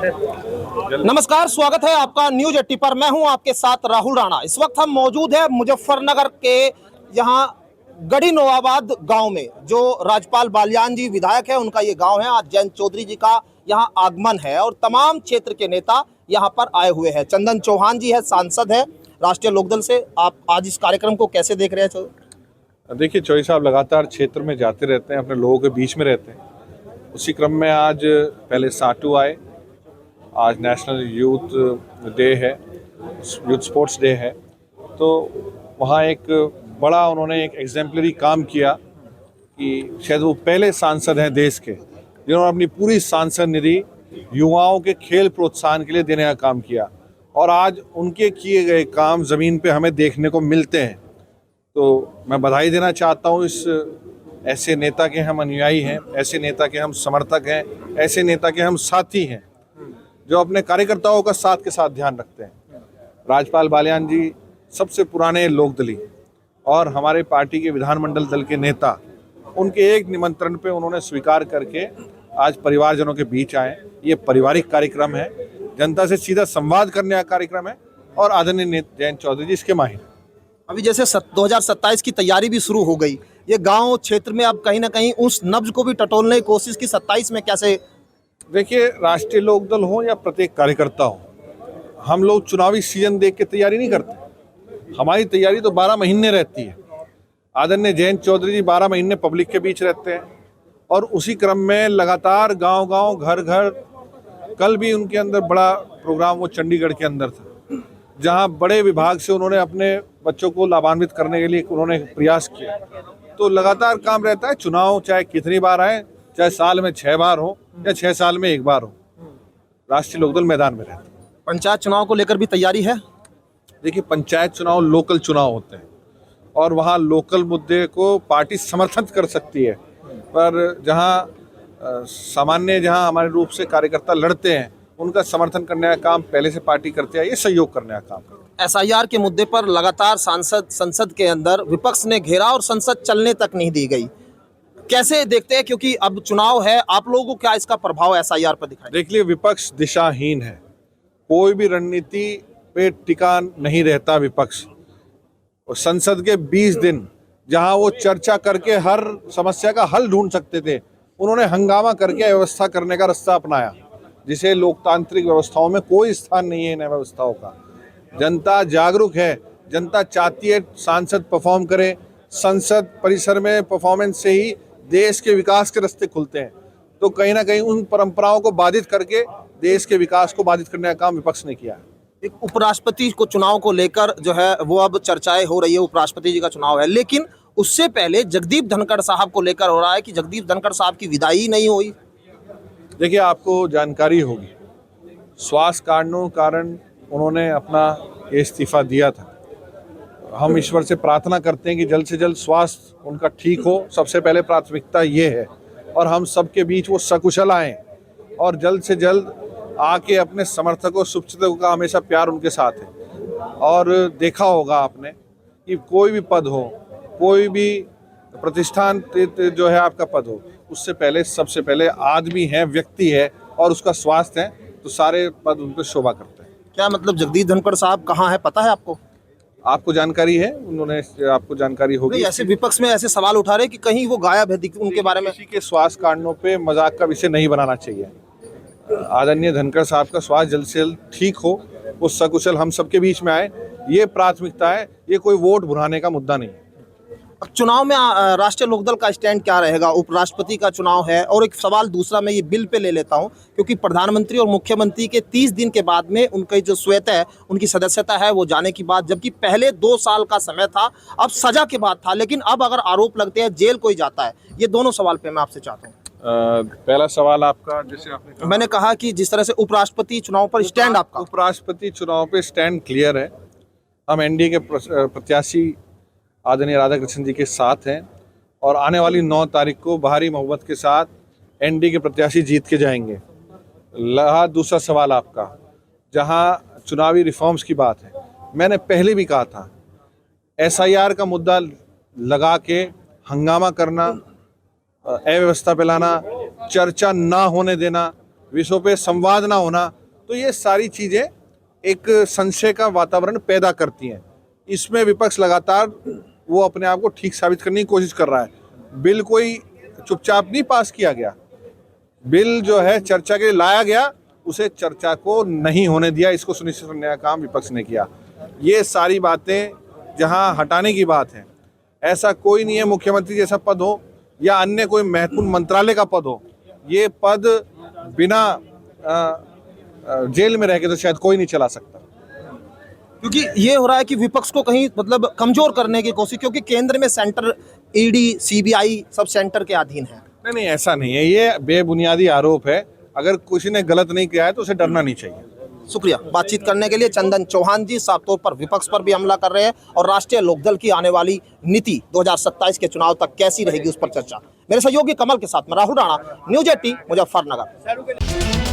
नमस्कार, स्वागत है आपका न्यूज 80 पर। मैं हूं आपके साथ राहुल राणा। इस वक्त हम मौजूद है मुजफ्फरनगर के यहाँ गढ़ी नवाबाद गांव में। जो राज्यपाल बाल्यान जी विधायक है, उनका ये गांव है। आज जयंत चौधरी जी का यहाँ आगमन है और तमाम क्षेत्र के नेता यहाँ पर आए हुए हैं। चंदन चौहान जी है, सांसद है राष्ट्रीय लोकदल से। आप आज इस कार्यक्रम को कैसे देख रहे हैं? देखिए, चौधरी साहब लगातार क्षेत्र में जाते रहते हैं, अपने लोगों के बीच में रहते हैं। उसी क्रम में आज पहले साटू आए, आज नेशनल यूथ डे है, यूथ स्पोर्ट्स डे है, तो वहाँ एक बड़ा उन्होंने एक एग्जेम्पलरी काम किया कि शायद वो पहले सांसद हैं देश के जिन्होंने अपनी पूरी सांसद निधि युवाओं के खेल प्रोत्साहन के लिए देने का काम किया। और आज उनके किए गए काम ज़मीन पे हमें देखने को मिलते हैं। तो मैं बधाई देना चाहता हूँ इस ऐसे नेता के हम अनुयायी हैं, ऐसे नेता के हम समर्थक हैं, ऐसे नेता के हम साथी हैं जो अपने कार्यकर्ताओं का साथ के साथ ध्यान रखते हैं। राज्यपाल बाल्यान जी सबसे पुराने लोकदली और हमारे पार्टी के विधानमंडल दल के नेता, उनके एक निमंत्रण पे उन्होंने स्वीकार करके आज परिवारजनों के बीच आए। ये पारिवारिक कार्यक्रम है, जनता से सीधा संवाद करने का कार्यक्रम है और आदरणीय जयंत चौधरी जी इसके माहिर। अभी जैसे 2027 की तैयारी भी शुरू हो गई, ये गांव क्षेत्र में अब कहीं ना कहीं उस नब्ज को भी टटोलने की कोशिश की 27 में कैसे? देखिए, राष्ट्रीय लोकदल हो या प्रत्येक कार्यकर्ता हो, हम लोग चुनावी सीजन देख के तैयारी नहीं करते। हमारी तैयारी तो 12 महीने रहती है। आदरणीय जयंत चौधरी जी 12 महीने पब्लिक के बीच रहते हैं और उसी क्रम में लगातार गांव-गांव, घर-घर, कल भी उनके अंदर बड़ा प्रोग्राम वो चंडीगढ़ के अंदर था, जहां बड़े विभाग से उन्होंने अपने बच्चों को लाभान्वित करने के लिए उन्होंने प्रयास किया। तो लगातार काम रहता है। चुनाव चाहे कितनी बार आए, चाहे साल में 6 बार हो या 6 साल में 1 बार हो, राष्ट्रीय लोकदल मैदान में रहता है। पंचायत चुनाव को लेकर भी तैयारी है? देखिए, पंचायत चुनाव लोकल चुनाव होते हैं और वहाँ लोकल मुद्दे को पार्टी समर्थन कर सकती है, पर जहाँ सामान्य जहाँ हमारे रूप से कार्यकर्ता लड़ते हैं, उनका समर्थन करने का काम पहले से पार्टी करते है, ये सहयोग करने का काम। SIR के मुद्दे पर लगातार संसद के अंदर विपक्ष ने घेरा और संसद चलने तक नहीं दी गई। कैसे देखते हैं, क्योंकि अब चुनाव है, आप लोगों को क्या इसका प्रभाव SIR पर दिखाई? देखिए, विपक्ष दिशाहीन है, कोई भी रणनीति पे टिका नहीं रहता विपक्ष। और संसद के 20 दिन जहां वो चर्चा करके हर समस्या का हल ढूंढ सकते थे, उन्होंने हंगामा करके व्यवस्था करने का रास्ता अपनाया, जिसे लोकतांत्रिक व्यवस्थाओं में कोई स्थान नहीं है। इन व्यवस्थाओं का जनता जागरूक है, जनता चाहती है सांसद परफॉर्म करे। संसद परिसर में परफॉर्मेंस से ही देश के विकास के रास्ते खुलते हैं। तो कहीं ना कहीं उन परंपराओं को बाधित करके देश के विकास को बाधित करने का काम विपक्ष ने किया है। एक उपराष्ट्रपति को चुनाव को लेकर जो है वो अब चर्चाएं हो रही है, उपराष्ट्रपति जी का चुनाव है, लेकिन उससे पहले जगदीप धनखड़ साहब को लेकर हो रहा है कि जगदीप धनखड़ साहब की विदाई नहीं हुई। देखिए, आपको जानकारी होगी, स्वास्थ्य कारणों कारण उन्होंने अपना इस्तीफा दिया था। हम ईश्वर से प्रार्थना करते हैं कि जल्द से जल्द स्वास्थ्य उनका ठीक हो, सबसे पहले प्राथमिकता ये है। और हम सबके बीच वो सकुशल आएँ और जल्द से जल्द आके अपने समर्थकों, शुभचिंतकों का हमेशा प्यार उनके साथ है। और देखा होगा आपने कि कोई भी पद हो, कोई भी प्रतिष्ठान जो है आपका पद हो, उससे पहले सबसे पहले आदमी है, व्यक्ति है और उसका स्वास्थ्य है, तो सारे पद उन पर शोभा करते हैं। क्या मतलब जगदीप धनखड़ साहब कहाँ है, पता है आपको? आपको जानकारी है, उन्होंने आपको जानकारी होगी। ऐसे विपक्ष में ऐसे सवाल उठा रहे कि कहीं वो गायब है, उनके बारे में। किसी के स्वास्थ्य कारणों पे मजाक का विषय नहीं बनाना चाहिए। आदरणीय धनखड़ साहब का स्वास्थ्य जल्द से जल्द ठीक हो, वो सकुशल हम सबके बीच में आए, ये प्राथमिकता है। ये कोई वोट भुनाने का मुद्दा नहीं है। अब चुनाव में राष्ट्रीय लोकदल का स्टैंड क्या रहेगा? उपराष्ट्रपति का चुनाव है। और एक सवाल दूसरा मैं ये बिल पे ले लेता हूँ, क्योंकि प्रधानमंत्री और मुख्यमंत्री के 30 दिन के बाद में उनकी जो श्वेत है, उनकी सदस्यता है, वो जाने की बात, जबकि पहले 2 साल का समय था, अब सजा के बाद था। लेकिन अब अगर आरोप लगते हैं, जेल कोई जाता है। ये दोनों सवाल पे मैं आपसे चाहता हूँ। पहला सवाल आपका, जैसे आपने कहा, मैंने कहा कि जिस तरह से उपराष्ट्रपति चुनाव पर स्टैंड आपका। उपराष्ट्रपति चुनाव पे स्टैंड क्लियर है। हम एनडीए के प्रत्याशी आदरणीय राधाकृष्ण जी के साथ हैं और आने वाली 9 तारीख को भारी मोहब्बत के साथ एनडीए के प्रत्याशी जीत के जाएंगे। दूसरा सवाल आपका, जहां चुनावी रिफॉर्म्स की बात है, मैंने पहले भी कहा था, SIR का मुद्दा लगा के हंगामा करना, अव्यवस्था फैलाना, चर्चा ना होने देना, विषयों पे संवाद ना होना, तो ये सारी चीज़ें एक संशय का वातावरण पैदा करती हैं। इसमें विपक्ष लगातार वो अपने आप को ठीक साबित करने की कोशिश कर रहा है। बिल कोई चुपचाप नहीं पास किया गया, बिल जो है चर्चा के लिए लाया गया, उसे चर्चा को नहीं होने दिया, इसको सुनिश्चित करने का काम विपक्ष ने किया। ये सारी बातें जहां हटाने की बात है, ऐसा कोई नहीं है मुख्यमंत्री जैसा पद हो या अन्य कोई महत्वपूर्ण मंत्रालय का पद हो, ये पद बिना जेल में रह के तो शायद कोई नहीं चला सकता। क्योंकि ये हो रहा है कि विपक्ष को कहीं मतलब कमजोर करने की कोशिश, क्योंकि केंद्र में centre ED CBI sub centre के अधीन है। नहीं, ऐसा नहीं है, ये बेबुनियादी आरोप है। अगर किसी ने गलत नहीं किया है तो उसे डरना नहीं चाहिए। शुक्रिया बातचीत करने के लिए। चंदन चौहान जी साफ तौर पर विपक्ष पर भी हमला कर रहे हैं और राष्ट्रीय लोकदल की आने वाली नीति 2027 के चुनाव तक कैसी रहेगी उस पर चर्चा। मेरे सहयोगी कमल के साथ मैं राहुल राणा, न्यूज़ 18 मुजफ्फरनगर।